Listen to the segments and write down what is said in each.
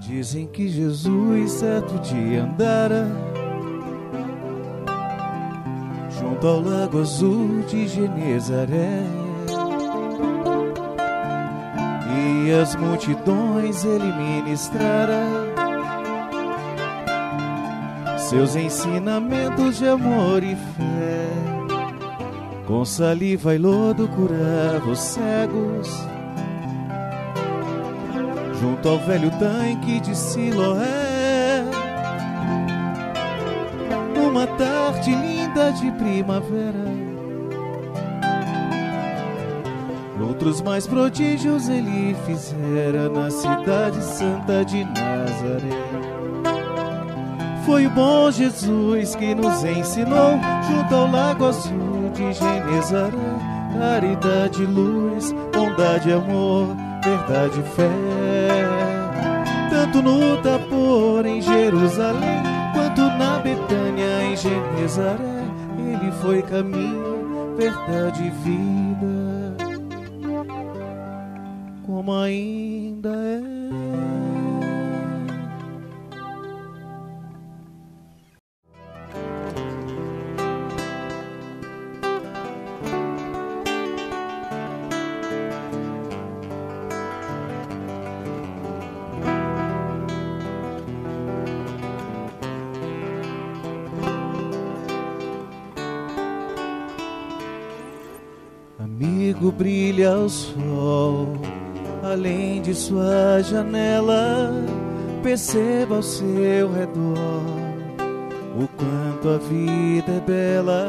Dizem que Jesus certo dia andara junto ao lago azul de Genezaré, e as multidões ele ministrara seus ensinamentos de amor e fé. Com saliva e lodo curava os cegos junto ao velho tanque de Siloé, numa tarde linda de primavera. Outros mais prodígios ele fizera na cidade santa de Nazaré. Foi o bom Jesus que nos ensinou junto ao lago azul de Genezaré, caridade, luz, bondade, amor, verdade e fé. Tanto no Tabor em Jerusalém, quanto na Betânia em Genezaré, ele foi caminho, verdade e vida, como ainda é. Amigo, brilha o sol além de sua janela. Perceba ao seu redor o quanto a vida é bela.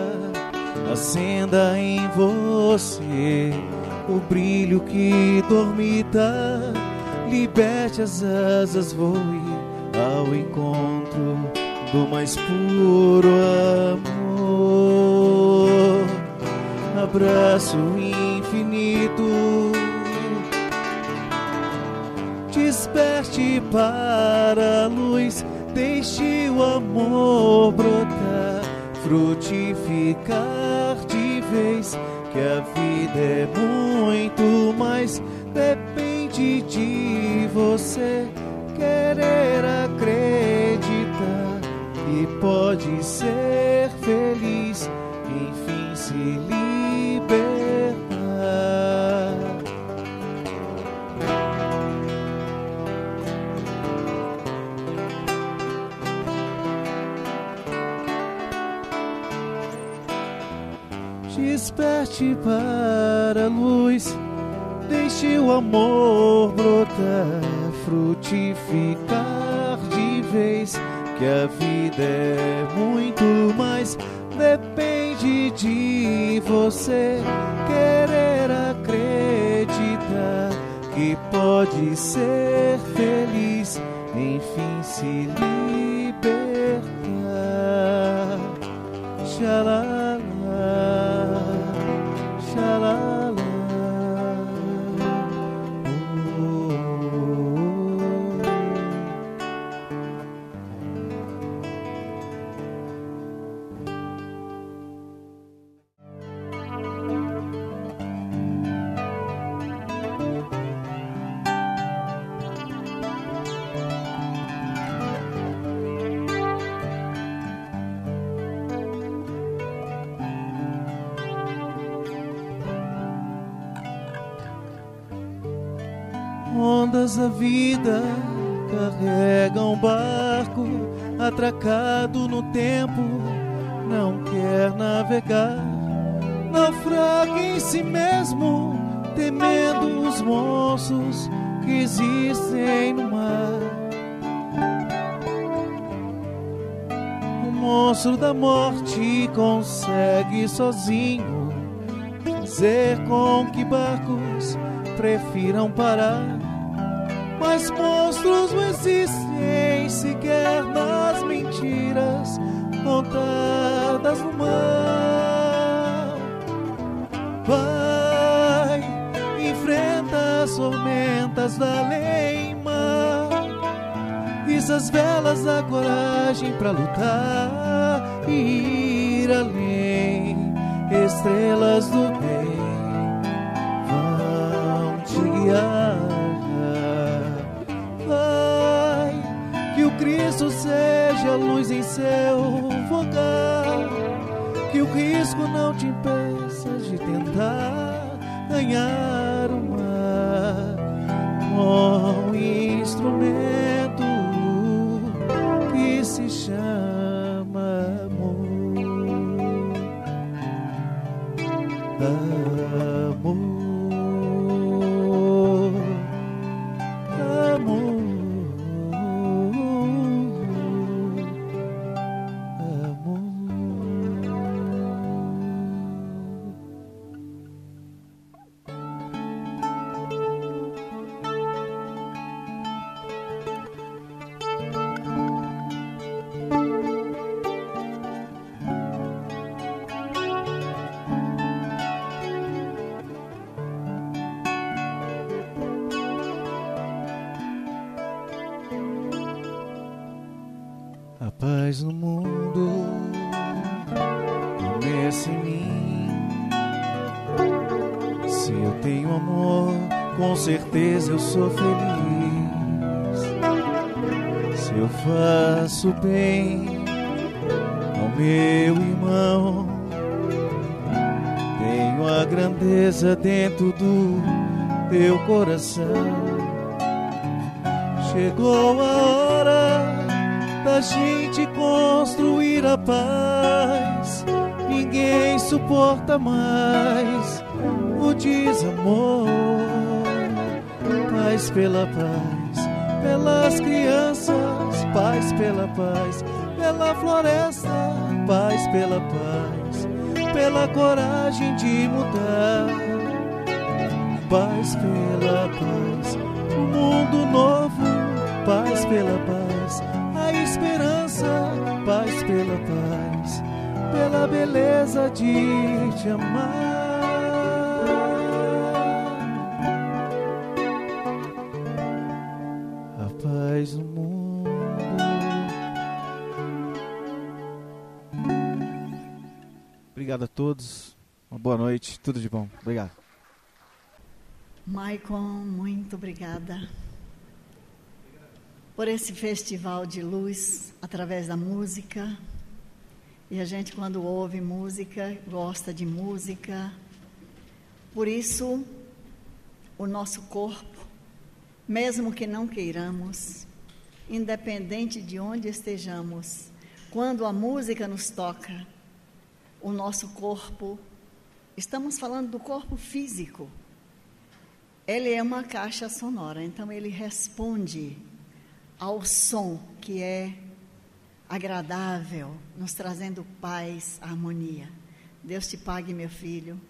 Acenda em você o brilho que dormita. Liberte as asas, voe ao encontro do mais puro amor. Abraço infinito, desperte para a luz, deixe o amor brotar, frutificar de vez, que a vida é muito mais, depende de você querer acreditar que pode ser feliz, enfim se libertar. Desperte para a luz, deixe o amor brotar, frutificar de vez, que a vida é muito mais, depende de você querer acreditar que pode ser feliz, enfim se libertar. Xalala, xalala. Ondas da vida carregam um barco atracado no tempo, não quer navegar, naufraga em si mesmo, temendo os monstros que existem no mar. O monstro da morte consegue sozinho fazer com que barcos prefiram parar. Mas monstros não existem sequer nas mentiras contadas no mar. Vai, enfrenta as tormentas da lei-mar, visa as velas da coragem pra lutar e ir além. Estrelas do bem vão te guiar. Que o Cristo seja luz em seu fogar, que o risco não te impeça de tentar ganhar o mar com um instrumento que se chama amor. Amor, amor. A paz no mundo começa em mim. Se eu tenho amor, com certeza eu sou feliz. Se eu faço bem ao meu irmão, tenho a grandeza dentro do teu coração. Chegou a hora da gente construir a paz. Ninguém suporta mais o desamor. Paz pela paz, pelas crianças, paz pela paz, pela floresta, paz pela paz, pela coragem de mudar. Paz pela paz, um mundo novo, paz pela paz, a esperança, paz pela paz, pela beleza de te amar. A paz no mundo. Obrigado a todos, uma boa noite, tudo de bom. Obrigado. Maicon, muito obrigada por esse festival de luz através da música. E a gente, quando ouve música, gosta de música. Por isso, o nosso corpo, mesmo que não queiramos, independente de onde estejamos, quando a música nos toca, o nosso corpo, estamos falando do corpo físico, ele é uma caixa sonora, então ele responde ao som que é agradável, nos trazendo paz, harmonia. Deus te pague, meu filho.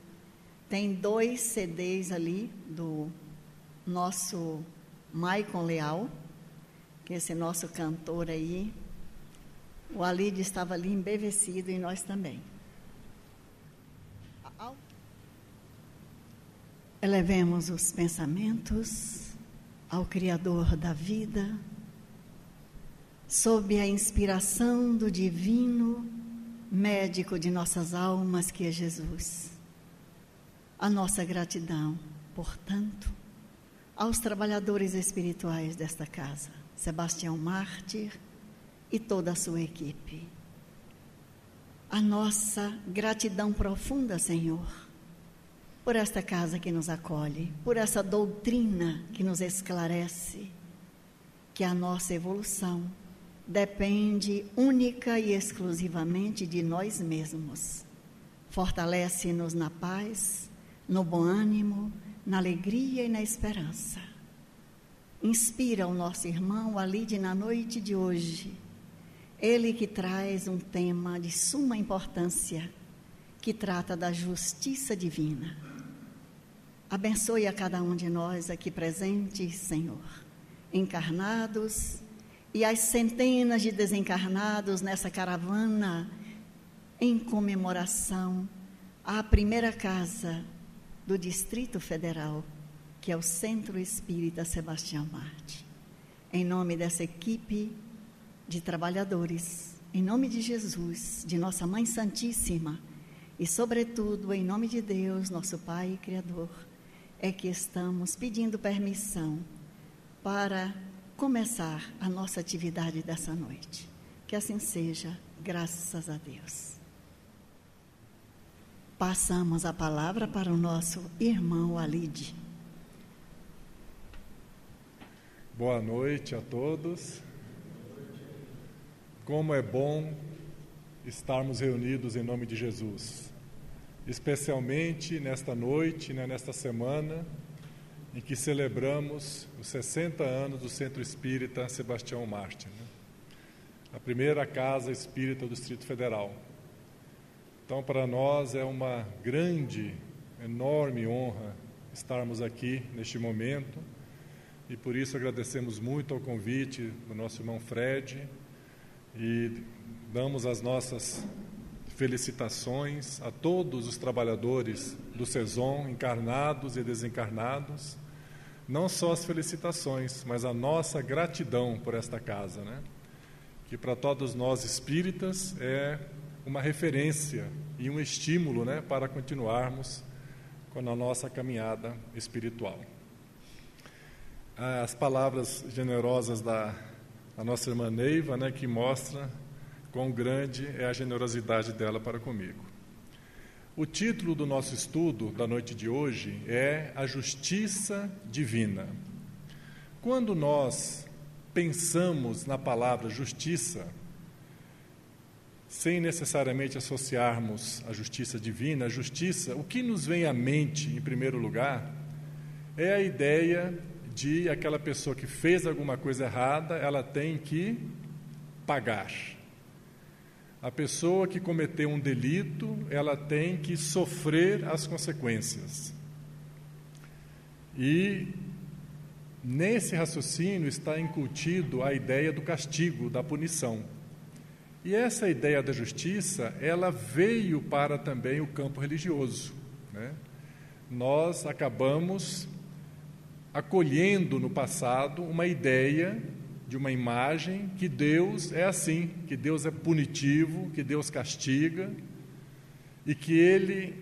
Tem 2 CDs ali nosso Maicon Leal, que esse nosso cantor aí, o Alide estava ali embevecido e nós também. Elevemos os pensamentos ao Criador da vida, sob a inspiração do divino médico de nossas almas, que é Jesus. A nossa gratidão, portanto, aos trabalhadores espirituais desta casa, Sebastião Mártir e toda a sua equipe. A nossa gratidão profunda, Senhor, por esta casa que nos acolhe, por essa doutrina que nos esclarece que a nossa evolução depende única e exclusivamente de nós mesmos. Fortalece-nos na paz, no bom ânimo, na alegria e na esperança. Inspira o nosso irmão Alide na noite de hoje, ele que traz um tema de suma importância, que trata da justiça divina. Abençoe a cada um de nós aqui presentes, Senhor, encarnados e as centenas de desencarnados nessa caravana em comemoração à primeira casa do Distrito Federal, que é o Centro Espírita Sebastião Mártir. Em nome dessa equipe de trabalhadores, em nome de Jesus, de nossa Mãe Santíssima e, sobretudo, em nome de Deus, nosso Pai e Criador, é que estamos pedindo permissão para começar a nossa atividade dessa noite. Que assim seja, graças a Deus. Passamos a palavra para o nosso irmão Alide. Boa noite a todos. Como é bom estarmos reunidos em nome de Jesus, especialmente nesta noite, nesta semana, em que celebramos os 60 anos do Centro Espírita Sebastião Mártir, a primeira casa espírita do Distrito Federal. Então, para nós é uma grande, enorme honra estarmos aqui neste momento, e por isso agradecemos muito ao convite do nosso irmão Fred e damos as nossas felicitações a todos os trabalhadores do SESOM, encarnados e desencarnados. Não só as felicitações, mas a nossa gratidão por esta casa, que para todos nós espíritas é uma referência e um estímulo, para continuarmos com a nossa caminhada espiritual. As palavras generosas da nossa irmã Neiva, que mostra quão grande é a generosidade dela para comigo. O título do nosso estudo da noite de hoje é A Justiça Divina. Quando nós pensamos na palavra justiça, sem necessariamente associarmos a justiça divina, a justiça, o que nos vem à mente, em primeiro lugar, é a ideia de aquela pessoa que fez alguma coisa errada, ela tem que pagar. A pessoa que cometeu um delito, ela tem que sofrer as consequências. E nesse raciocínio está incutido a ideia do castigo, da punição. E essa ideia da justiça, ela veio para também o campo religioso, Nós acabamos acolhendo no passado uma ideia de uma imagem que Deus é assim, que Deus é punitivo, que Deus castiga e que Ele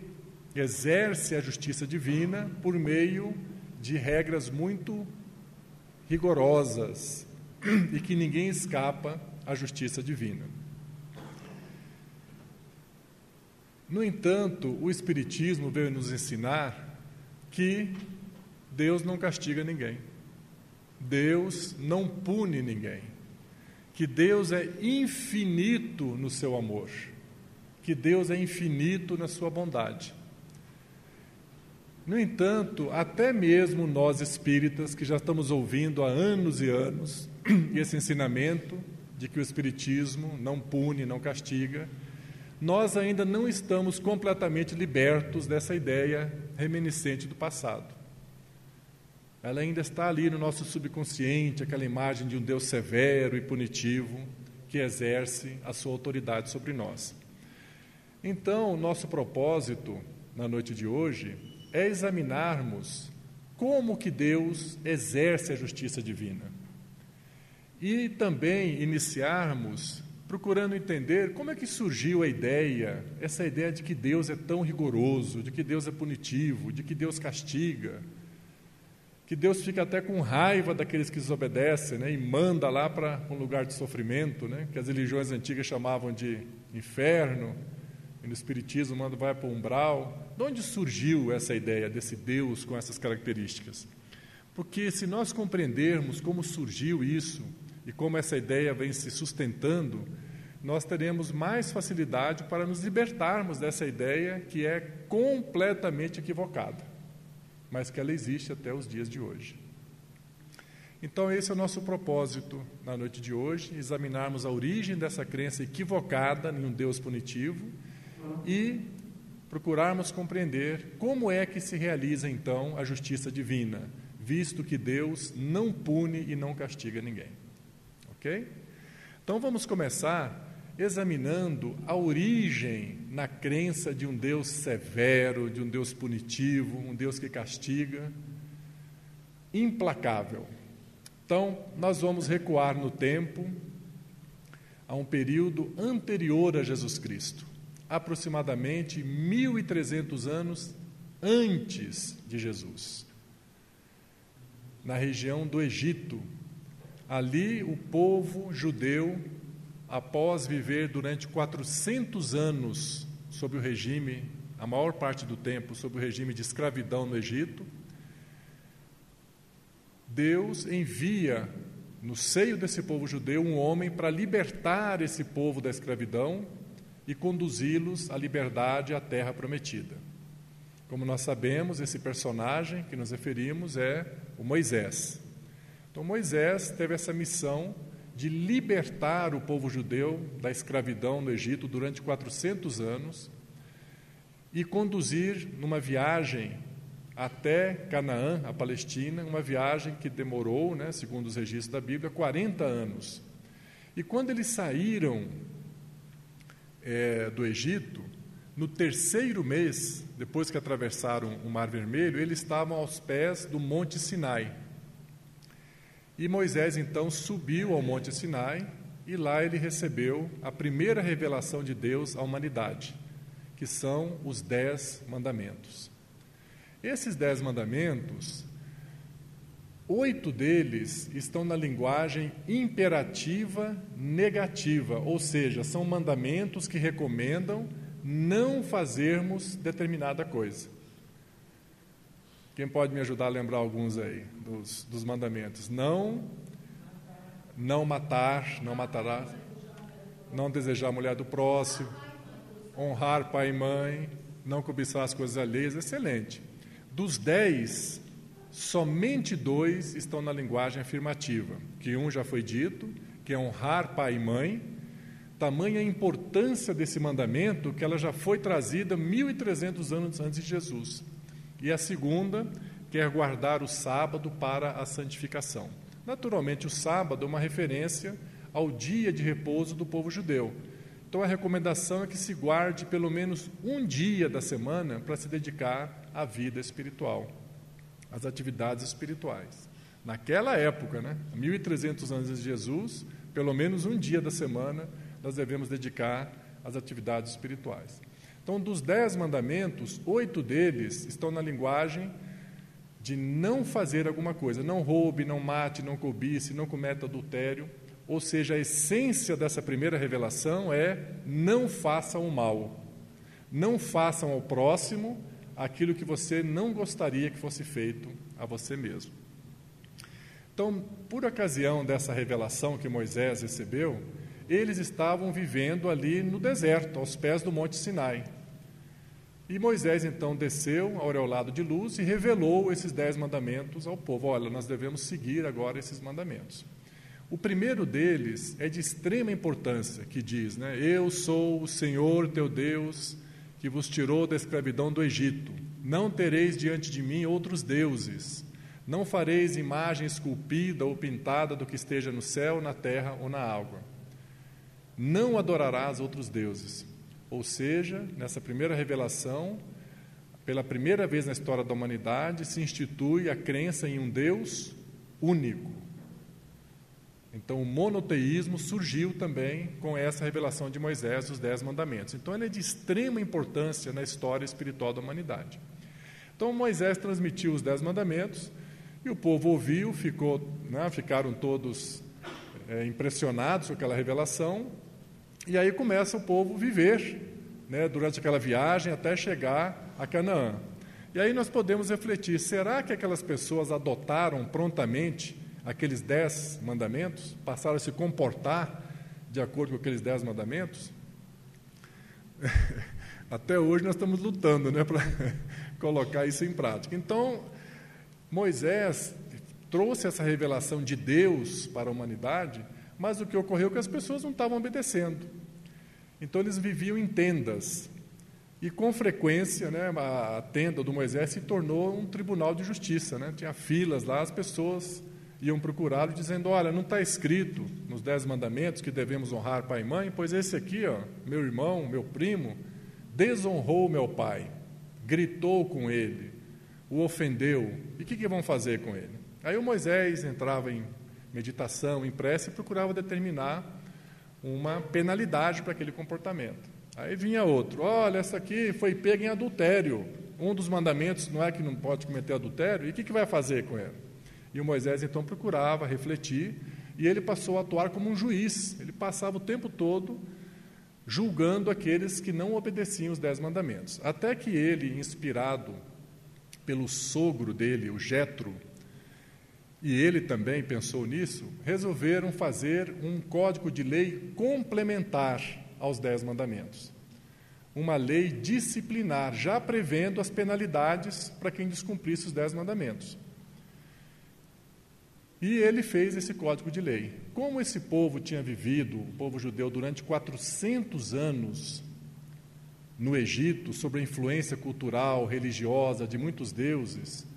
exerce a justiça divina por meio de regras muito rigorosas e que ninguém escapa à justiça divina. No entanto, o Espiritismo veio nos ensinar que Deus não castiga ninguém. Deus não pune ninguém, que Deus é infinito no seu amor, que Deus é infinito na sua bondade. No entanto, até mesmo nós espíritas, que já estamos ouvindo há anos e anos esse ensinamento de que o Espiritismo não pune, não castiga, nós ainda não estamos completamente libertos dessa ideia reminiscente do passado. ela ainda está ali no nosso subconsciente, aquela imagem de um Deus severo e punitivo que exerce a sua autoridade sobre nós. Então, nosso propósito na noite de hoje é examinarmos como que Deus exerce a justiça divina e também iniciarmos procurando entender como é que surgiu essa ideia de que Deus é tão rigoroso, de que Deus é punitivo, de que Deus castiga, que Deus fica até com raiva daqueles que desobedecem, né, e manda lá para um lugar de sofrimento, né, que as religiões antigas chamavam de inferno, e no Espiritismo manda vai para o umbral. De onde surgiu essa ideia desse Deus com essas características? Porque se nós compreendermos como surgiu isso e como essa ideia vem se sustentando, nós teremos mais facilidade para nos libertarmos dessa ideia que é completamente equivocada, mas que ela existe até os dias de hoje. Então, esse é o nosso propósito na noite de hoje, examinarmos a origem dessa crença equivocada em um Deus punitivo e procurarmos compreender como é que se realiza, então, a justiça divina, visto que Deus não pune e não castiga ninguém. Ok? Então, vamos começar examinando a origem na crença de um Deus severo, de um Deus punitivo, um Deus que castiga, implacável. Então, nós vamos recuar no tempo a um período anterior a Jesus Cristo, aproximadamente 1.300 anos antes de Jesus, na região do Egito. Ali, o povo judeu, após viver durante 400 anos sob o regime, a maior parte do tempo, sob o regime de escravidão no Egito, Deus envia no seio desse povo judeu um homem para libertar esse povo da escravidão e conduzi-los à liberdade, à terra prometida. Como nós sabemos, esse personagem que nos referimos é o Moisés. Então, Moisés teve essa missão de libertar o povo judeu da escravidão no Egito durante 400 anos e conduzir numa viagem até Canaã, a Palestina, uma viagem que demorou, né, segundo os registros da Bíblia, 40 anos. E quando eles saíram do Egito, no terceiro mês, depois que atravessaram o Mar Vermelho, eles estavam aos pés do Monte Sinai. E Moisés, então, subiu ao Monte Sinai e lá ele recebeu a primeira revelação de Deus à humanidade, que são os 10 mandamentos. Esses 10 mandamentos, 8 deles estão na linguagem imperativa negativa, ou seja, são mandamentos que recomendam não fazermos determinada coisa. Quem pode me ajudar a lembrar alguns aí dos mandamentos? Não matar, não matarás, não desejar a mulher do próximo, honrar pai e mãe, não cobiçar as coisas alheias. Excelente. Dos 10, somente 2 estão na linguagem afirmativa, que um já foi dito, que é honrar pai e mãe. Tamanha a importância desse mandamento que ela já foi trazida 1.300 anos antes de Jesus. E a segunda, quer guardar o sábado para a santificação. Naturalmente, o sábado é uma referência ao dia de repouso do povo judeu. Então, a recomendação é que se guarde pelo menos um dia da semana para se dedicar à vida espiritual, às atividades espirituais. Naquela época, 1.300 anos antes de Jesus, pelo menos um dia da semana nós devemos dedicar às atividades espirituais. Então, dos 10 mandamentos, 8 deles estão na linguagem de não fazer alguma coisa. Não roube, não mate, não cobice, não cometa adultério. Ou seja, a essência dessa primeira revelação é não façam o mal. Não façam ao próximo aquilo que você não gostaria que fosse feito a você mesmo. Então, por ocasião dessa revelação que Moisés recebeu, eles estavam vivendo ali no deserto, aos pés do Monte Sinai. E Moisés, então, desceu aureolado de luz e revelou esses 10 mandamentos ao povo. Olha, nós devemos seguir agora esses mandamentos. O primeiro deles é de extrema importância, que diz, Eu sou o Senhor teu Deus, que vos tirou da escravidão do Egito. Não tereis diante de mim outros deuses. Não fareis imagem esculpida ou pintada do que esteja no céu, na terra ou na água. Não adorarás outros deuses. Ou seja, nessa primeira revelação, pela primeira vez na história da humanidade, se institui a crença em um Deus único. Então, o monoteísmo surgiu também com essa revelação de Moisés, dos 10 mandamentos. Então, ele é de extrema importância na história espiritual da humanidade. Então, Moisés transmitiu os 10 mandamentos e o povo ouviu, ficaram todos impressionados com aquela revelação. E aí começa o povo viver, durante aquela viagem até chegar a Canaã. E aí nós podemos refletir, será que aquelas pessoas adotaram prontamente aqueles 10 mandamentos? Passaram a se comportar de acordo com aqueles 10 mandamentos? Até hoje nós estamos lutando, para colocar isso em prática. Então, Moisés trouxe essa revelação de Deus para a humanidade, mas o que ocorreu é que as pessoas não estavam obedecendo. Então, eles viviam em tendas. E, com frequência, a tenda do Moisés se tornou um tribunal de justiça. Tinha filas lá, as pessoas iam procurá-lo dizendo, olha, não está escrito nos 10 mandamentos que devemos honrar pai e mãe, pois esse aqui, meu irmão, meu primo, desonrou meu pai, gritou com ele, o ofendeu. E o que vão fazer com ele? Aí o Moisés entrava em meditação, em prece, e procurava determinar uma penalidade para aquele comportamento. Aí vinha outro, olha, essa aqui foi pega em adultério. Um dos mandamentos não é que não pode cometer adultério, e o que vai fazer com ele? E o Moisés então procurava refletir, e ele passou a atuar como um juiz. Ele passava o tempo todo julgando aqueles que não obedeciam os 10 mandamentos. Até que ele, inspirado pelo sogro dele, o Jetro, e ele também pensou nisso, resolveram fazer um código de lei complementar aos 10 mandamentos. Uma lei disciplinar, já prevendo as penalidades para quem descumprisse os 10 mandamentos. E ele fez esse código de lei. Como esse povo tinha vivido, o povo judeu, durante 400 anos no Egito, sob a influência cultural, religiosa de muitos deuses,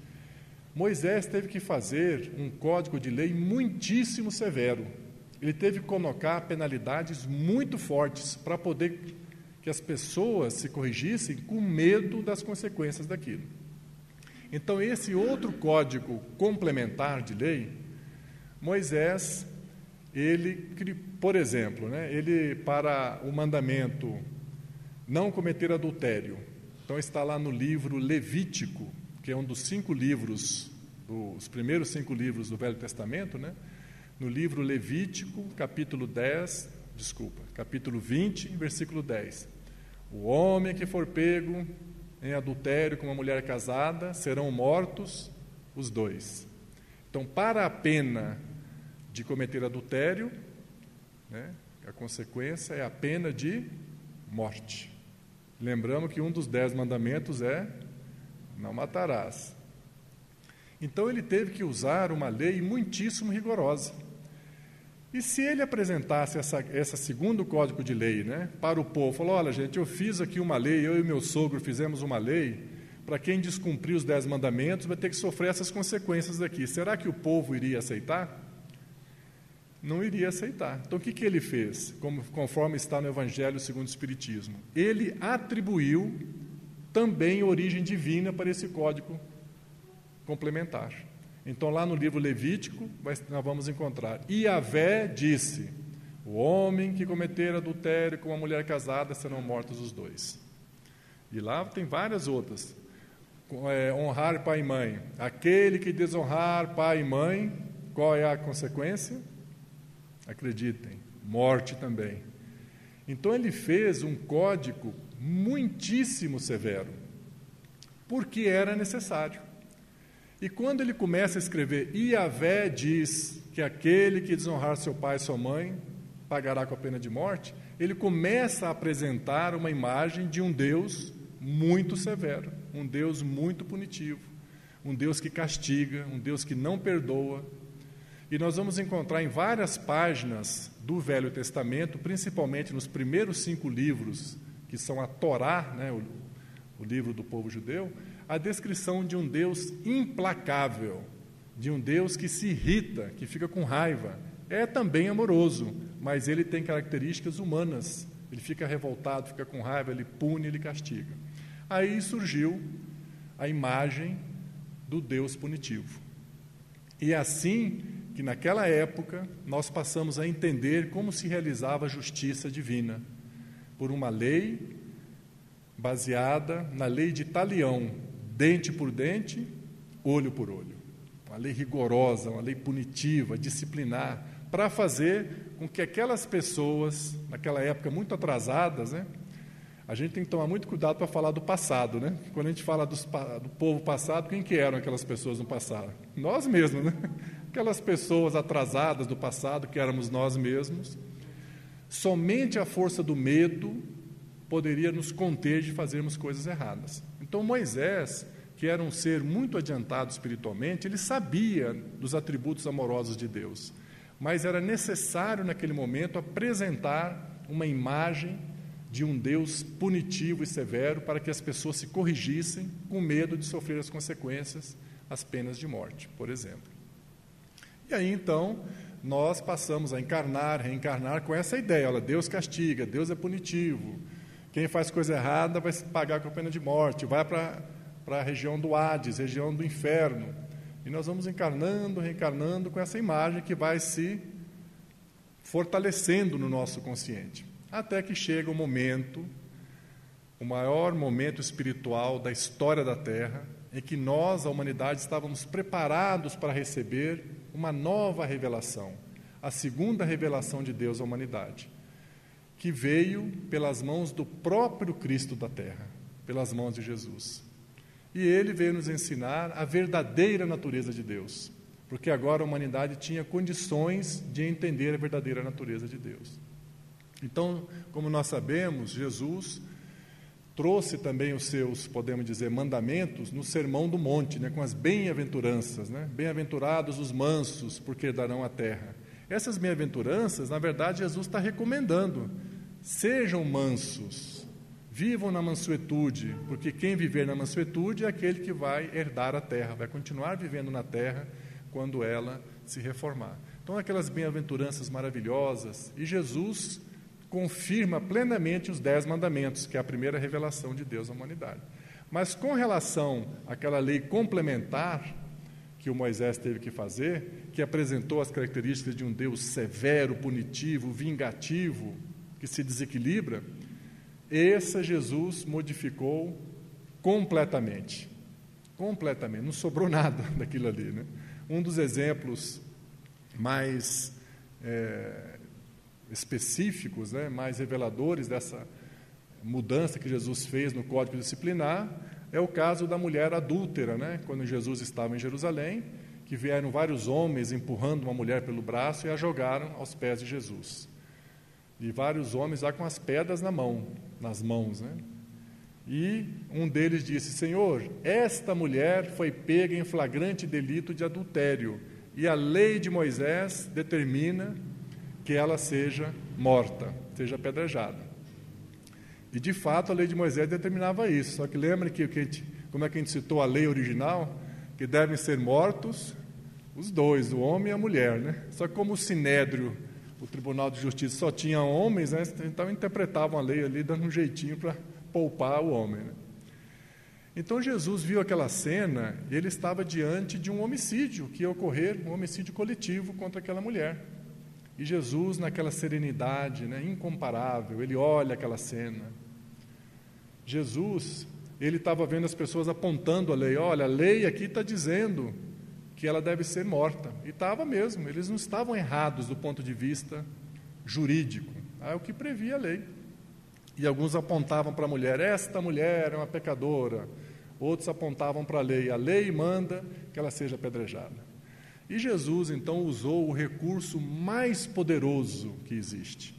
Moisés teve que fazer um código de lei muitíssimo severo. Ele teve que colocar penalidades muito fortes para poder que as pessoas se corrigissem com medo das consequências daquilo. Então, esse outro código complementar de lei, Moisés, ele, por exemplo, ele, para o mandamento não cometer adultério, então está lá no livro Levítico, que é um dos 5 livros, os primeiros 5 livros do Velho Testamento, no livro Levítico, capítulo 20, versículo 10. O homem que for pego em adultério com uma mulher casada, serão mortos os 2. Então, para a pena de cometer adultério, a consequência é a pena de morte. Lembramos que um dos 10 mandamentos é não matarás. Então, ele teve que usar uma lei muitíssimo rigorosa. E se ele apresentasse esse segundo código de lei, para o povo, falou, olha, gente, eu fiz aqui uma lei, eu e meu sogro fizemos uma lei, para quem descumprir os 10 mandamentos vai ter que sofrer essas consequências daqui. Será que o povo iria aceitar? Não iria aceitar. Então, o que ele fez? Conforme está no Evangelho segundo o Espiritismo. Ele atribuiu também origem divina para esse código complementar. Então, lá no livro Levítico, nós vamos encontrar, Iavé disse, o homem que cometer adultério com uma mulher casada serão mortos os 2. E lá tem várias outras. Honrar pai e mãe. Aquele que desonrar pai e mãe, qual é a consequência? Acreditem, morte também. Então, ele fez um código muitíssimo severo, porque era necessário. E quando ele começa a escrever, Iavé diz que aquele que desonrar seu pai e sua mãe pagará com a pena de morte, ele começa a apresentar uma imagem de um Deus muito severo, um Deus muito punitivo, um Deus que castiga, um Deus que não perdoa. E nós vamos encontrar em várias páginas do Velho Testamento, principalmente nos primeiros 5 livros, que são a Torá, o livro do povo judeu, a descrição de um Deus implacável, de um Deus que se irrita, que fica com raiva. É também amoroso, mas ele tem características humanas. Ele fica revoltado, fica com raiva, ele pune, ele castiga. Aí surgiu a imagem do Deus punitivo. E é assim que, naquela época, nós passamos a entender como se realizava a justiça divina, por uma lei baseada na lei de Talião, dente por dente, olho por olho. Uma lei rigorosa, uma lei punitiva, disciplinar, para fazer com que aquelas pessoas, naquela época muito atrasadas, né? A gente tem que tomar muito cuidado para falar do passado, né? Quando a gente fala do povo passado, quem que eram aquelas pessoas no passado? Nós mesmos, né? Aquelas pessoas atrasadas do passado, que éramos nós mesmos. Somente a força do medo poderia nos conter de fazermos coisas erradas. Então Moisés, que era um ser muito adiantado espiritualmente, ele sabia dos atributos amorosos de Deus, mas era necessário naquele momento apresentar uma imagem de um Deus punitivo e severo para que as pessoas se corrigissem com medo de sofrer as consequências, as penas de morte, por exemplo. E aí, então, nós passamos a encarnar, reencarnar com essa ideia. Olha, Deus castiga, Deus é punitivo. Quem faz coisa errada vai se pagar com a pena de morte, vai para a região do Hades, região do inferno. E nós vamos encarnando, reencarnando com essa imagem que vai se fortalecendo no nosso consciente. Até que chega o momento, o maior momento espiritual da história da Terra, em que nós, a humanidade, estávamos preparados para receber uma nova revelação, a segunda revelação de Deus à humanidade, que veio pelas mãos do próprio Cristo da Terra, pelas mãos de Jesus. E ele veio nos ensinar a verdadeira natureza de Deus, porque agora a humanidade tinha condições de entender a verdadeira natureza de Deus. Então, como nós sabemos, Jesus trouxe também os seus, podemos dizer, mandamentos no Sermão do Monte, né, com as bem-aventuranças, né? Bem-aventurados os mansos, porque herdarão a terra. Essas bem-aventuranças, na verdade, Jesus está recomendando. Sejam mansos, vivam na mansuetude, porque quem viver na mansuetude é aquele que vai herdar a terra, vai continuar vivendo na terra quando ela se reformar. Então, aquelas bem-aventuranças maravilhosas, e Jesus confirma plenamente os 10 mandamentos, que é a primeira revelação de Deus à humanidade. Mas com relação àquela lei complementar que o Moisés teve que fazer, que apresentou as características de um Deus severo, punitivo, vingativo, que se desequilibra, essa Jesus modificou completamente. Completamente, não sobrou nada daquilo ali, né? Um dos exemplos mais específicos, né, mais reveladores dessa mudança que Jesus fez no Código Disciplinar é o caso da mulher adúltera, né, quando Jesus estava em Jerusalém, que vieram vários homens empurrando uma mulher pelo braço e a jogaram aos pés de Jesus. E vários homens já com as pedras nas mãos, né? E um deles disse: Senhor, esta mulher foi pega em flagrante delito de adultério, e a lei de Moisés determina que ela seja morta, seja apedrejada. E, de fato, a lei de Moisés determinava isso. Só que lembra como é que a gente citou a lei original? Que devem ser mortos os dois, o homem e a mulher, né? Só que como o Sinédrio, o Tribunal de Justiça, só tinha homens, né? Então interpretavam a lei ali, dando um jeitinho para poupar o homem, né? Então Jesus viu aquela cena e ele estava diante de um homicídio que ia ocorrer, um homicídio coletivo contra aquela mulher. E Jesus, naquela serenidade, né, incomparável, ele olha aquela cena. Jesus, ele estava vendo as pessoas apontando a lei. Olha, a lei aqui está dizendo que ela deve ser morta. E estava mesmo, eles não estavam errados do ponto de vista jurídico. É o que previa a lei. E alguns apontavam para a mulher: esta mulher é uma pecadora. Outros apontavam para a lei manda que ela seja apedrejada. E Jesus, então, usou o recurso mais poderoso que existe.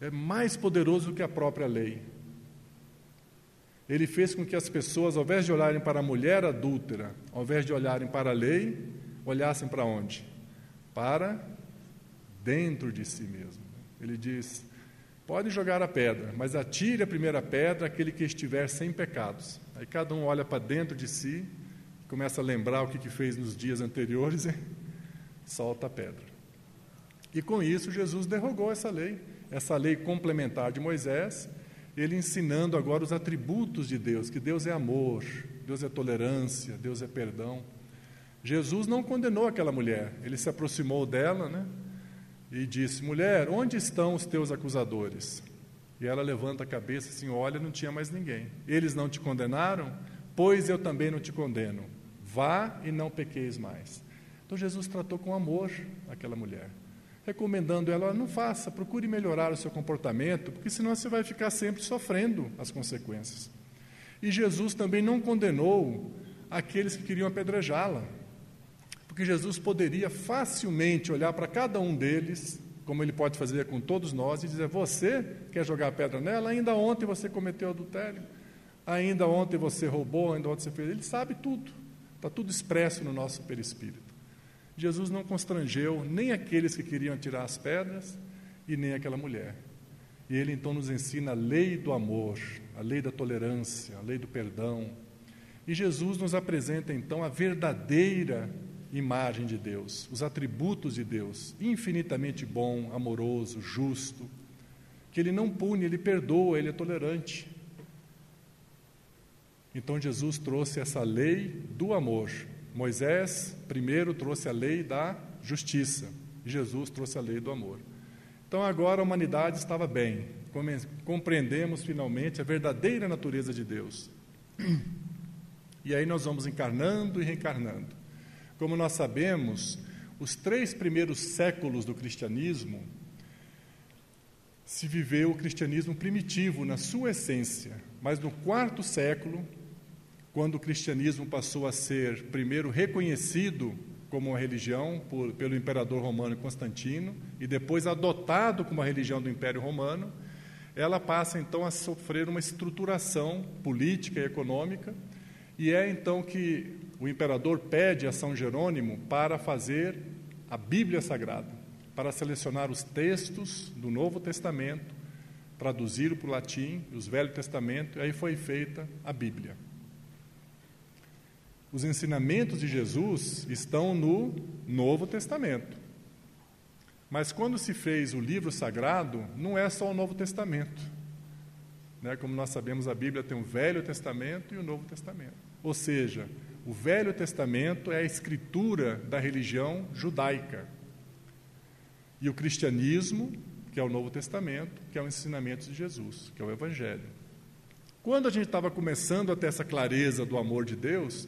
É mais poderoso do que a própria lei. Ele fez com que as pessoas, ao invés de olharem para a mulher adúltera, ao invés de olharem para a lei, olhassem para onde? Para dentro de si mesmo. Ele diz: pode jogar a pedra, mas atire a primeira pedra aquele que estiver sem pecados. Aí cada um olha para dentro de si, começa a lembrar o que fez nos dias anteriores, e solta a pedra. E com isso Jesus derrogou essa lei complementar de Moisés, ele ensinando agora os atributos de Deus, que Deus é amor, Deus é tolerância, Deus é perdão. Jesus não condenou aquela mulher, ele se aproximou dela, né, e disse: mulher, onde estão os teus acusadores? E ela levanta a cabeça assim, olha, não tinha mais ninguém. Eles não te condenaram? Pois eu também não te condeno. Vá e não pequeis mais. Então Jesus tratou com amor aquela mulher, recomendando ela: não faça, procure melhorar o seu comportamento, porque senão você vai ficar sempre sofrendo as consequências. E Jesus também não condenou aqueles que queriam apedrejá-la, porque Jesus poderia facilmente olhar para cada um deles, como ele pode fazer com todos nós, e dizer: você quer jogar a pedra nela? Ainda ontem você cometeu adultério, ainda ontem você roubou, ainda ontem você fez... Ele sabe tudo, está tudo expresso no nosso perispírito. Jesus não constrangeu nem aqueles que queriam tirar as pedras e nem aquela mulher. E ele então nos ensina a lei do amor, a lei da tolerância, a lei do perdão. E Jesus nos apresenta então a verdadeira imagem de Deus, os atributos de Deus: infinitamente bom, amoroso, justo, que ele não pune, ele perdoa, ele é tolerante. Então Jesus trouxe essa lei do amor. Moisés primeiro trouxe a lei da justiça, e Jesus trouxe a lei do amor. Então agora a humanidade estava bem, compreendemos finalmente a verdadeira natureza de Deus. E aí nós vamos encarnando e reencarnando. Como nós sabemos, os 3 primeiros séculos do cristianismo se viveu o cristianismo primitivo na sua essência, mas no 4º século, quando o cristianismo passou a ser primeiro reconhecido como uma religião pelo imperador romano Constantino e depois adotado como a religião do Império Romano, ela passa então a sofrer uma estruturação política e econômica, e é então que o imperador pede a São Jerônimo para fazer a Bíblia Sagrada, para selecionar os textos do Novo Testamento, traduzir para o latim, os Velho Testamento, e aí foi feita a Bíblia. Os ensinamentos de Jesus estão no Novo Testamento. Mas quando se fez o livro sagrado, não é só o Novo Testamento. Né? Como nós sabemos, a Bíblia tem o Velho Testamento e o Novo Testamento. Ou seja, o Velho Testamento é a escritura da religião judaica. E o cristianismo, que é o Novo Testamento, que é o ensinamento de Jesus, que é o Evangelho. Quando a gente estava começando a ter essa clareza do amor de Deus,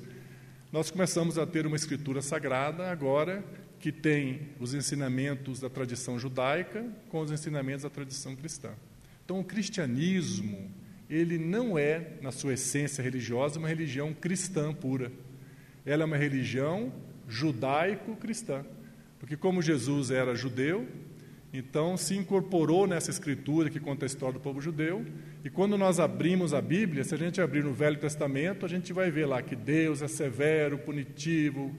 nós começamos a ter uma escritura sagrada agora que tem os ensinamentos da tradição judaica com os ensinamentos da tradição cristã. Então, o cristianismo, ele não é, na sua essência religiosa, uma religião cristã pura. Ela é uma religião judaico-cristã, porque como Jesus era judeu, então se incorporou nessa escritura que conta a história do povo judeu, e quando nós abrimos a Bíblia, se a gente abrir no Velho Testamento, a gente vai ver lá que Deus é severo, punitivo,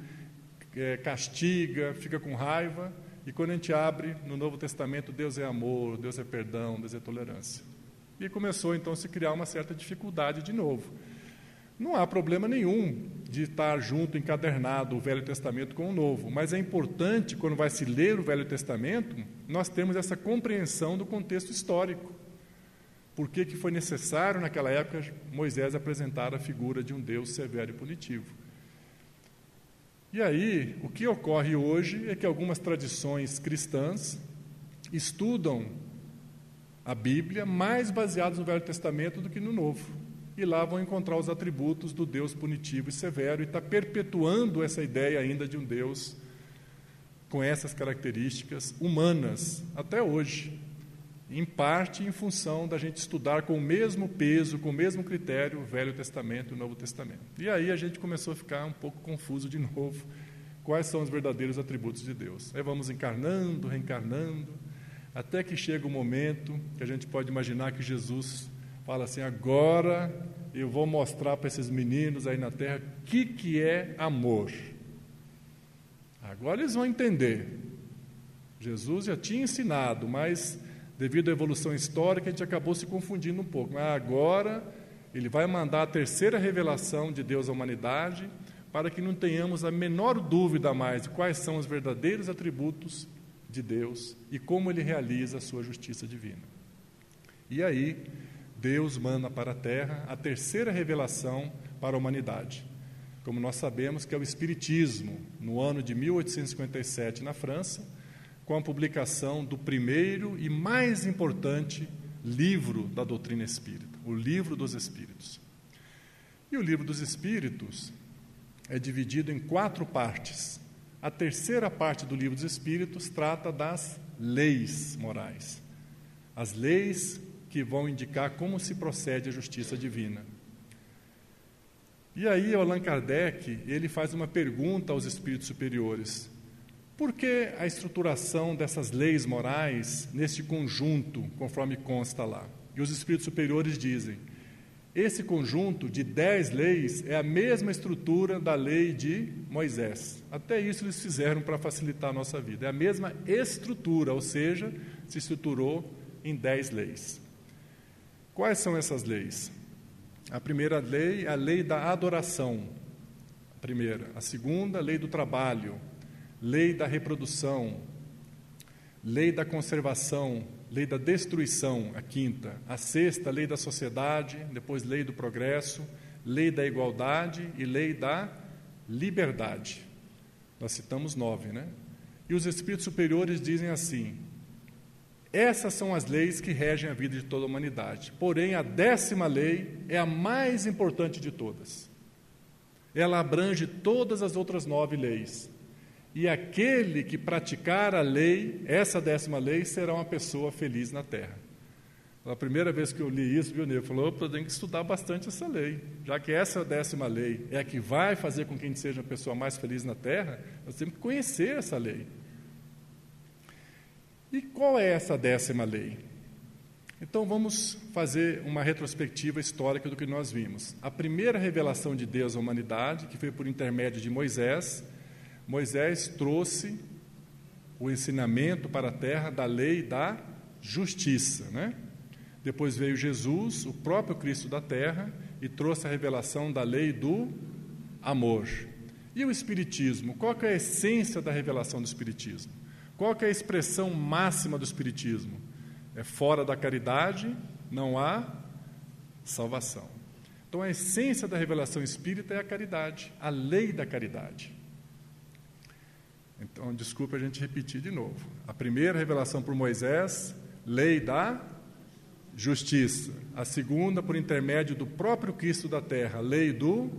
castiga, fica com raiva, e quando a gente abre no Novo Testamento, Deus é amor, Deus é perdão, Deus é tolerância. E começou então a se criar uma certa dificuldade de novo. Não há problema nenhum de estar junto, encadernado, o Velho Testamento com o Novo, mas é importante, quando vai se ler o Velho Testamento, nós temos essa compreensão do contexto histórico. Por que foi necessário, naquela época, Moisés apresentar a figura de um Deus severo e punitivo. E aí, o que ocorre hoje é que algumas tradições cristãs estudam a Bíblia mais baseadas no Velho Testamento do que no Novo. E lá vão encontrar os atributos do Deus punitivo e severo, e está perpetuando essa ideia ainda de um Deus com essas características humanas, até hoje, em parte em função da gente estudar com o mesmo peso, com o mesmo critério, o Velho Testamento e o Novo Testamento. E aí a gente começou a ficar um pouco confuso de novo, quais são os verdadeiros atributos de Deus. Aí vamos encarnando, reencarnando, até que chega o momento que a gente pode imaginar que Jesus fala assim: agora eu vou mostrar para esses meninos aí na terra o que é amor. Agora eles vão entender. Jesus já tinha ensinado, mas devido à evolução histórica a gente acabou se confundindo um pouco. Mas agora ele vai mandar a terceira revelação de Deus à humanidade para que não tenhamos a menor dúvida mais de quais são os verdadeiros atributos de Deus e como Ele realiza a sua justiça divina. E aí, Deus manda para a Terra a terceira revelação para a humanidade. Como nós sabemos que é o Espiritismo, no ano de 1857, na França, com a publicação do primeiro e mais importante livro da doutrina espírita, o Livro dos Espíritos. E o Livro dos Espíritos é dividido em 4 partes. A terceira parte do Livro dos Espíritos trata das leis morais, as leis que vão indicar como se procede a justiça divina. E aí Allan Kardec, ele faz uma pergunta aos espíritos superiores: por que a estruturação dessas leis morais neste conjunto, conforme consta lá? E os espíritos superiores dizem: esse conjunto de 10 leis é a mesma estrutura da lei de Moisés. Até isso eles fizeram para facilitar a nossa vida. É a mesma estrutura, ou seja, se estruturou em 10 leis. Quais são essas leis? A primeira lei é a lei da adoração. A primeira. A segunda, a lei do trabalho. Lei da reprodução. Lei da conservação. Lei da destruição, a quinta. A sexta, lei da sociedade, depois lei do progresso, lei da igualdade e lei da liberdade. Nós citamos 9, né? E os espíritos superiores dizem assim: essas são as leis que regem a vida de toda a humanidade. Porém, a 10ª lei é a mais importante de todas. Ela abrange todas as outras 9 leis. E aquele que praticar a lei, essa 10ª lei, será uma pessoa feliz na Terra. A primeira vez que eu li isso, o Ney falou: eu tenho que estudar bastante essa lei. Já que essa 10ª lei é a que vai fazer com que a gente seja a pessoa mais feliz na Terra, nós temos que conhecer essa lei. E qual é essa 10ª lei? Então vamos fazer uma retrospectiva histórica do que nós vimos. A primeira revelação de Deus à humanidade, que foi por intermédio de Moisés, Moisés trouxe o ensinamento para a terra da lei da justiça, né? Depois veio Jesus, o próprio Cristo da terra, e trouxe a revelação da lei do amor. E o Espiritismo? Qual que é a essência da revelação do Espiritismo? Qual que é a expressão máxima do Espiritismo? É fora da caridade, não há salvação. Então, a essência da revelação espírita é a caridade, a lei da caridade. Então, desculpe a gente repetir de novo. A primeira revelação por Moisés, lei da justiça. A segunda, por intermédio do próprio Cristo da terra, lei do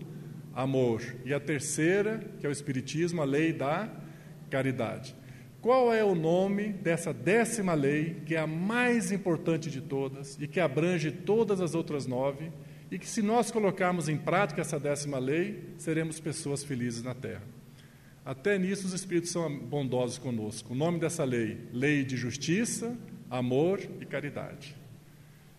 amor. E a terceira, que é o Espiritismo, a lei da caridade. Qual é o nome dessa 10ª lei, que é a mais importante de todas e que abrange todas as outras 9, e que, se nós colocarmos em prática essa 10ª lei, seremos pessoas felizes na terra? Até nisso os Espíritos são bondosos conosco. O nome dessa lei: lei de justiça, amor e caridade.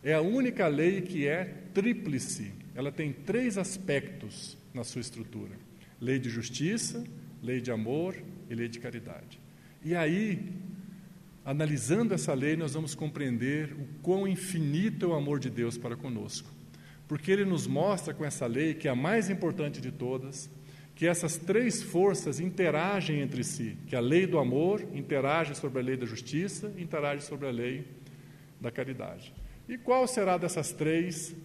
É a única lei que é tríplice. Ela tem 3 aspectos na sua estrutura: lei de justiça, lei de amor e lei de caridade. E aí, analisando essa lei, nós vamos compreender o quão infinito é o amor de Deus para conosco. Porque Ele nos mostra com essa lei, que é a mais importante de todas, que essas 3 forças interagem entre si, que a lei do amor interage sobre a lei da justiça, interage sobre a lei da caridade. E qual será dessas 3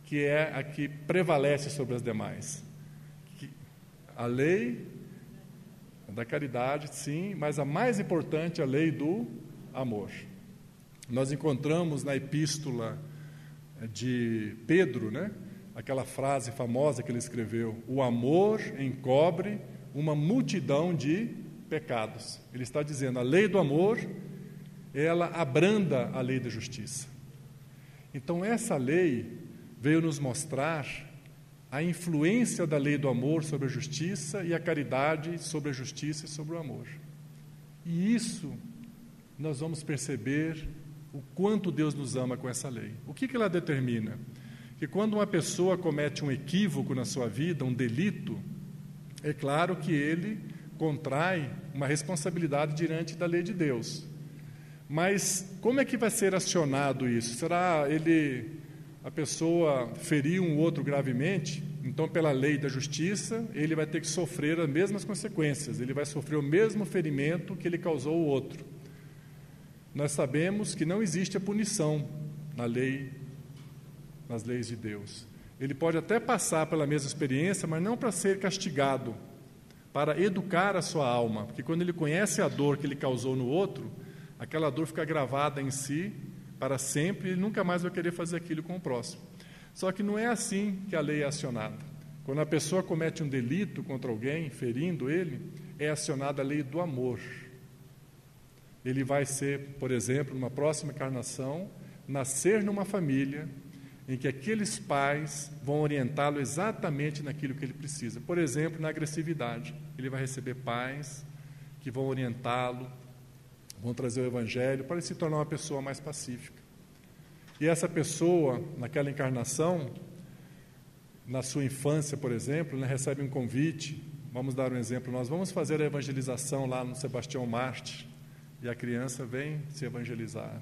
que é a que prevalece sobre as demais? A lei da caridade, sim, mas a mais importante é a lei do amor. Nós encontramos na epístola de Pedro, né? Aquela frase famosa que ele escreveu: o amor encobre uma multidão de pecados. Ele está dizendo, a lei do amor, ela abranda a lei da justiça. Então, essa lei veio nos mostrar a influência da lei do amor sobre a justiça e a caridade sobre a justiça e sobre o amor. E isso nós vamos perceber o quanto Deus nos ama com essa lei. O que ela determina? Que quando uma pessoa comete um equívoco na sua vida, um delito, é claro que ele contrai uma responsabilidade diante da lei de Deus. Mas como é que vai ser acionado isso? Será a pessoa feriu um outro gravemente? Então, pela lei da justiça, ele vai ter que sofrer as mesmas consequências, ele vai sofrer o mesmo ferimento que ele causou ao outro. Nós sabemos que não existe a punição nas leis de Deus. Ele pode até passar pela mesma experiência, mas não para ser castigado, para educar a sua alma, porque quando ele conhece a dor que ele causou no outro, aquela dor fica gravada em si para sempre e ele nunca mais vai querer fazer aquilo com o próximo. Só que não é assim que a lei é acionada. Quando a pessoa comete um delito contra alguém, ferindo ele, é acionada a lei do amor. Ele vai ser, por exemplo, numa próxima encarnação, nascer numa família em que aqueles pais vão orientá-lo exatamente naquilo que ele precisa. Por exemplo, na agressividade. Ele vai receber pais que vão orientá-lo, vão trazer o Evangelho para ele se tornar uma pessoa mais pacífica. E essa pessoa, naquela encarnação, na sua infância, por exemplo, recebe um convite. Vamos dar um exemplo. Nós vamos fazer a evangelização lá no Sebastião Marte, e a criança vem se evangelizar.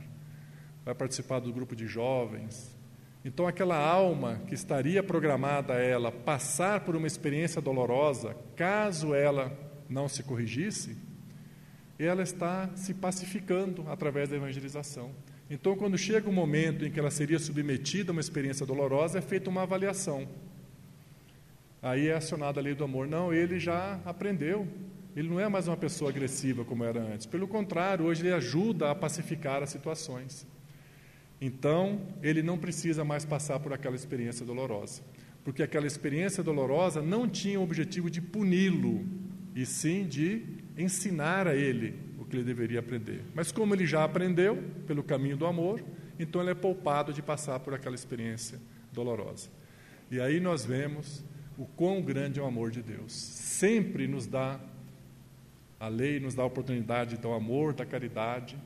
Vai participar do grupo de jovens. Então, aquela alma que estaria programada a ela passar por uma experiência dolorosa, caso ela não se corrigisse, ela está se pacificando através da evangelização. Então, quando chega o momento em que ela seria submetida a uma experiência dolorosa, é feita uma avaliação. Aí é acionada a lei do amor. Não, ele já aprendeu. Ele não é mais uma pessoa agressiva como era antes. Pelo contrário, hoje ele ajuda a pacificar as situações. Então, ele não precisa mais passar por aquela experiência dolorosa. Porque aquela experiência dolorosa não tinha o objetivo de puni-lo, e sim de ensinar a ele o que ele deveria aprender. Mas como ele já aprendeu pelo caminho do amor, então ele é poupado de passar por aquela experiência dolorosa. E aí nós vemos o quão grande é o amor de Deus. Sempre nos dá, a lei nos dá a oportunidade do amor, da caridade,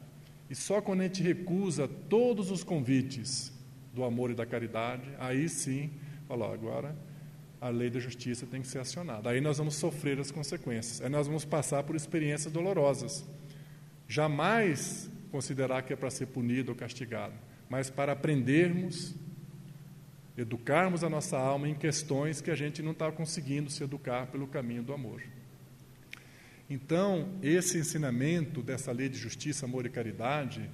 e só quando a gente recusa todos os convites do amor e da caridade, aí sim, fala, agora a lei da justiça tem que ser acionada. Aí nós vamos sofrer as consequências, aí nós vamos passar por experiências dolorosas. Jamais considerar que é para ser punido ou castigado, mas para aprendermos, educarmos a nossa alma em questões que a gente não está conseguindo se educar pelo caminho do amor. Então, esse ensinamento dessa lei de justiça, amor e caridade,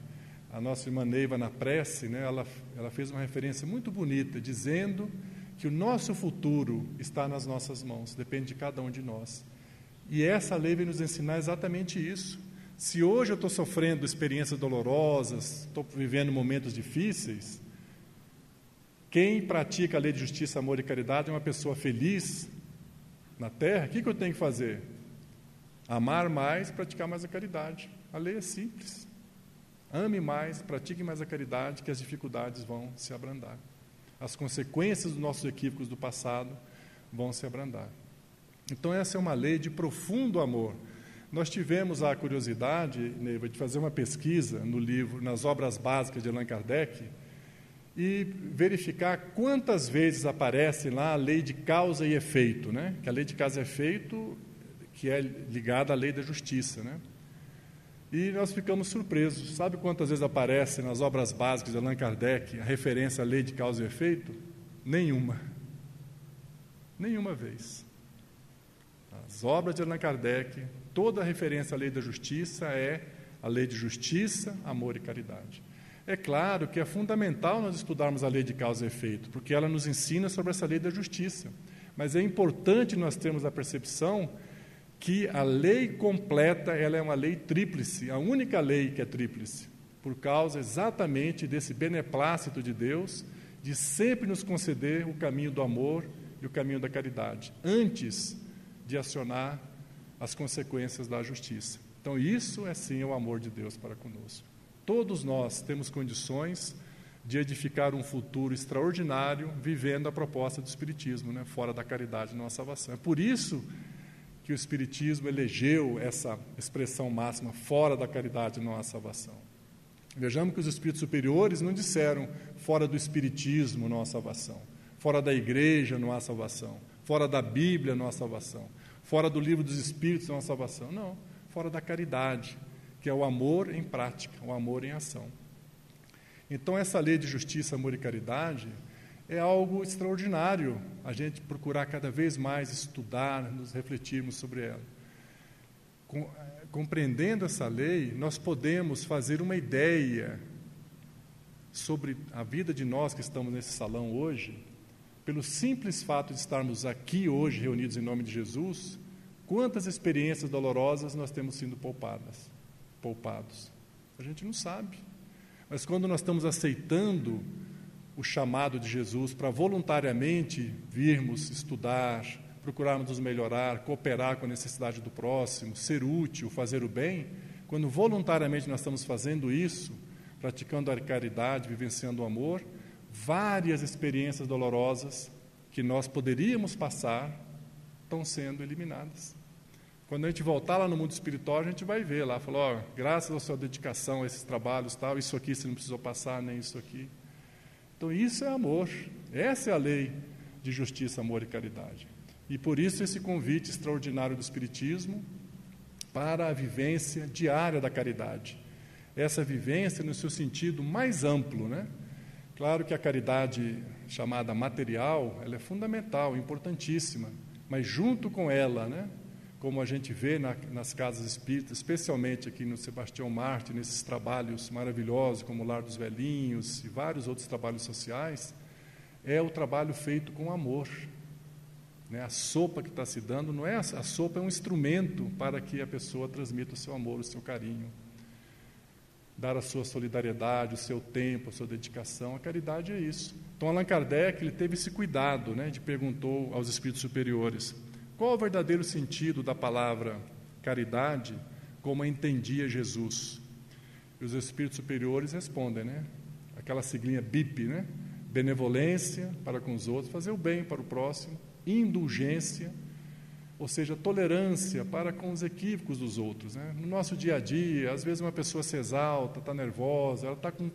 a nossa irmã Neiva na prece, ela fez uma referência muito bonita, dizendo que o nosso futuro está nas nossas mãos, depende de cada um de nós. E essa lei vem nos ensinar exatamente isso. Se hoje eu estou sofrendo experiências dolorosas, estou vivendo momentos difíceis, quem pratica a lei de justiça, amor e caridade é uma pessoa feliz na Terra. O que eu tenho que fazer? Amar mais, praticar mais a caridade. A lei é simples. Ame mais, pratique mais a caridade, que as dificuldades vão se abrandar. As consequências dos nossos equívocos do passado vão se abrandar. Então, essa é uma lei de profundo amor. Nós tivemos a curiosidade, Neiva, de fazer uma pesquisa no livro, nas obras básicas de Allan Kardec, e verificar quantas vezes aparece lá a lei de causa e efeito, que a lei de causa e efeito, que é ligada à lei da justiça, E nós ficamos surpresos. Sabe quantas vezes aparece nas obras básicas de Allan Kardec a referência à lei de causa e efeito? Nenhuma. Nenhuma vez. As obras de Allan Kardec, toda a referência à lei da justiça é a lei de justiça, amor e caridade. É claro que é fundamental nós estudarmos a lei de causa e efeito, porque ela nos ensina sobre essa lei da justiça. Mas é importante nós termos a percepção que a lei completa, ela é uma lei tríplice, a única lei que é tríplice, por causa exatamente desse beneplácito de Deus, de sempre nos conceder o caminho do amor e o caminho da caridade, antes de acionar as consequências da justiça. Então, isso é sim o amor de Deus para conosco. Todos nós temos condições de edificar um futuro extraordinário, vivendo a proposta do Espiritismo, fora da caridade não há salvação. É por isso que o Espiritismo elegeu essa expressão máxima, fora da caridade não há salvação. Vejamos que os espíritos superiores não disseram fora do Espiritismo não há salvação, fora da igreja não há salvação, fora da Bíblia não há salvação, fora do livro dos Espíritos não há salvação. Não, fora da caridade, que é o amor em prática, o amor em ação. Então, essa lei de justiça, amor e caridade, é algo extraordinário a gente procurar cada vez mais estudar, nos refletirmos sobre ela. Compreendendo essa lei, nós podemos fazer uma ideia sobre a vida de nós que estamos nesse salão hoje, pelo simples fato de estarmos aqui hoje reunidos em nome de Jesus, quantas experiências dolorosas nós temos sido poupados. A gente não sabe. Mas quando nós estamos aceitando o chamado de Jesus para voluntariamente virmos estudar, procurarmos nos melhorar, cooperar com a necessidade do próximo, ser útil, fazer o bem, quando voluntariamente nós estamos fazendo isso, praticando a caridade, vivenciando o amor, várias experiências dolorosas que nós poderíamos passar estão sendo eliminadas. Quando a gente voltar lá no mundo espiritual, a gente vai ver lá, falar, graças à sua dedicação a esses trabalhos, tal, isso aqui você não precisou passar, nem isso aqui. Então isso é amor, essa é a lei de justiça, amor e caridade. E por isso esse convite extraordinário do Espiritismo para a vivência diária da caridade. Essa vivência no seu sentido mais amplo, né? Claro que a caridade chamada material, ela é fundamental, importantíssima, mas junto com ela, né? Como a gente vê nas casas espíritas, especialmente aqui no Sebastião Marte, nesses trabalhos maravilhosos, como o Lar dos Velhinhos e vários outros trabalhos sociais, é o trabalho feito com amor. Né? A sopa que está se dando, não é a sopa é um instrumento para que a pessoa transmita o seu amor, o seu carinho, dar a sua solidariedade, o seu tempo, a sua dedicação. A caridade é isso. Então, Allan Kardec ele teve esse cuidado, né, de perguntou aos espíritos superiores, qual o verdadeiro sentido da palavra caridade, como a entendia Jesus? E os espíritos superiores respondem, né? Aquela siglinha BIP, né? Benevolência para com os outros, fazer o bem para o próximo, indulgência, ou seja, tolerância para com os equívocos dos outros, né? No nosso dia a dia, às vezes uma pessoa se exalta, está nervosa, ela está com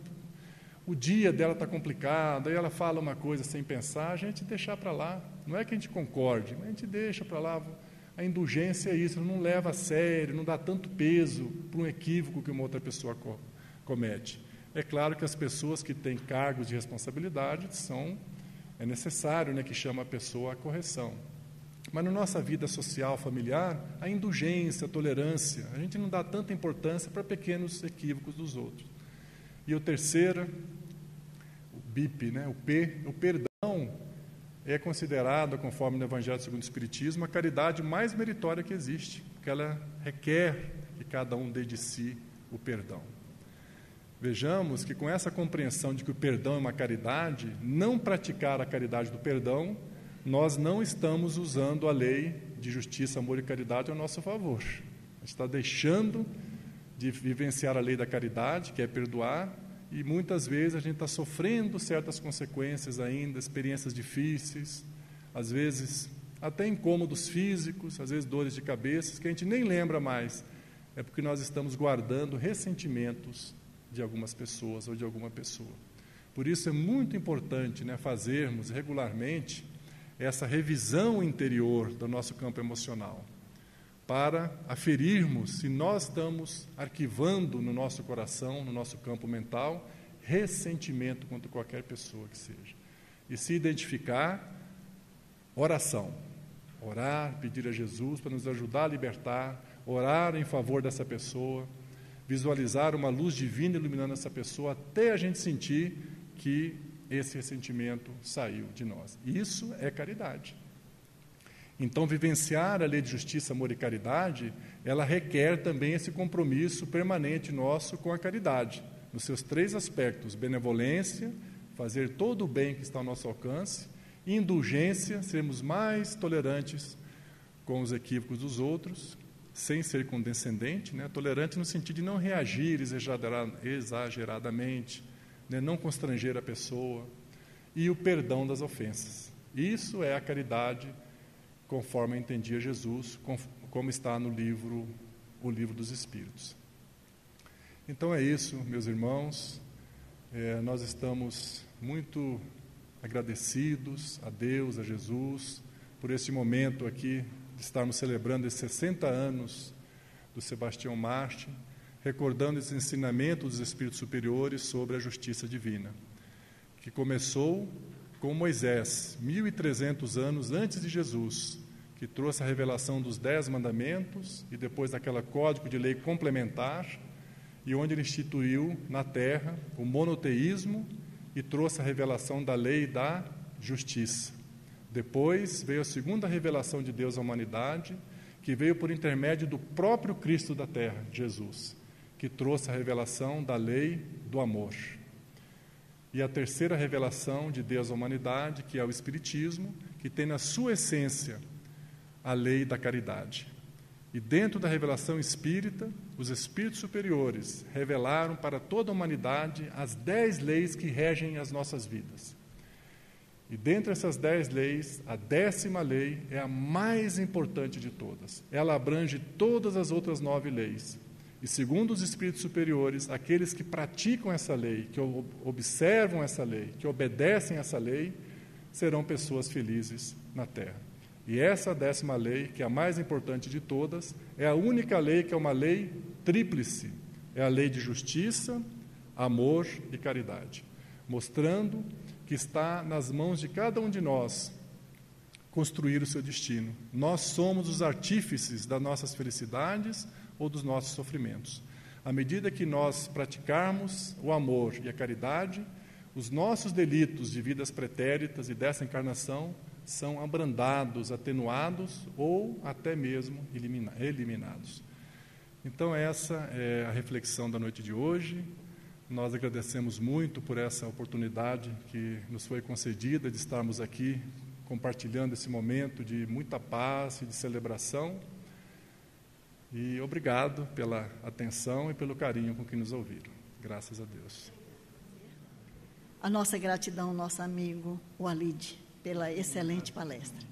o dia dela está complicado, aí ela fala uma coisa sem pensar, a gente deixa para lá. Não é que a gente concorde, mas a gente deixa para lá. A indulgência é isso, não leva a sério, não dá tanto peso para um equívoco que uma outra pessoa comete. É claro que as pessoas que têm cargos de responsabilidade é necessário, né, que chama a pessoa à correção. Mas na nossa vida social, familiar, a indulgência, a tolerância, a gente não dá tanta importância para pequenos equívocos dos outros. E o terceiro, o BIP, né, o perdão é considerado, conforme no Evangelho segundo o Espiritismo, a caridade mais meritória que existe, porque ela requer que cada um dê de si o perdão. Vejamos que com essa compreensão de que o perdão é uma caridade, não praticar a caridade do perdão, nós não estamos usando a lei de justiça, amor e caridade ao nosso favor. A gente está deixando de vivenciar a lei da caridade, que é perdoar, e muitas vezes a gente está sofrendo certas consequências ainda, experiências difíceis, às vezes até incômodos físicos, às vezes dores de cabeça, que a gente nem lembra mais. É porque nós estamos guardando ressentimentos de algumas pessoas ou de alguma pessoa. Por isso é muito importante, né, fazermos regularmente essa revisão interior do nosso campo emocional, para aferirmos se nós estamos arquivando no nosso coração, no nosso campo mental, ressentimento contra qualquer pessoa que seja. E se identificar, oração. Orar, pedir a Jesus para nos ajudar a libertar, orar em favor dessa pessoa, visualizar uma luz divina iluminando essa pessoa, até a gente sentir que esse ressentimento saiu de nós. Isso é caridade. Então, vivenciar a lei de justiça, amor e caridade, ela requer também esse compromisso permanente nosso com a caridade, nos seus três aspectos: benevolência, fazer todo o bem que está ao nosso alcance, e indulgência, sermos mais tolerantes com os equívocos dos outros, sem ser condescendente, né? Tolerante no sentido de não reagir exageradamente, né? Não constranger a pessoa, e o perdão das ofensas. Isso é a caridade conforme entendia Jesus, como está no livro, o Livro dos Espíritos. Então é isso, meus irmãos, nós estamos muito agradecidos a Deus, a Jesus, por esse momento aqui, de estarmos celebrando esses 60 anos do Sebastião Marte, recordando esse ensinamento dos Espíritos Superiores sobre a justiça divina, que começou com Moisés, 1.300 anos antes de Jesus, que trouxe a revelação dos 10 mandamentos e depois daquela código de lei complementar, e onde ele instituiu na terra o monoteísmo e trouxe a revelação da lei e da justiça. Depois veio a segunda revelação de Deus à humanidade, que veio por intermédio do próprio Cristo da terra, Jesus, que trouxe a revelação da lei do amor. E a terceira revelação de Deus à humanidade, que é o Espiritismo, que tem na sua essência a lei da caridade. E dentro da revelação espírita, os espíritos superiores revelaram para toda a humanidade as 10 leis que regem as nossas vidas. E dentre essas 10 leis, a 10ª lei é a mais importante de todas. Ela abrange todas as outras 9 leis. E segundo os espíritos superiores, aqueles que praticam essa lei, que observam essa lei, que obedecem essa lei, serão pessoas felizes na Terra. E essa 10ª lei, que é a mais importante de todas, é a única lei que é uma lei tríplice. É a lei de justiça, amor e caridade, mostrando que está nas mãos de cada um de nós construir o seu destino. Nós somos os artífices das nossas felicidades ou dos nossos sofrimentos. À medida que nós praticarmos o amor e a caridade, os nossos delitos de vidas pretéritas e dessa encarnação são abrandados, atenuados ou até mesmo eliminados. Então, essa é a reflexão da noite de hoje. Nós agradecemos muito por essa oportunidade que nos foi concedida de estarmos aqui compartilhando esse momento de muita paz e de celebração. E obrigado pela atenção e pelo carinho com que nos ouviram. Graças a Deus. A nossa gratidão ao nosso amigo Walid pela excelente palestra.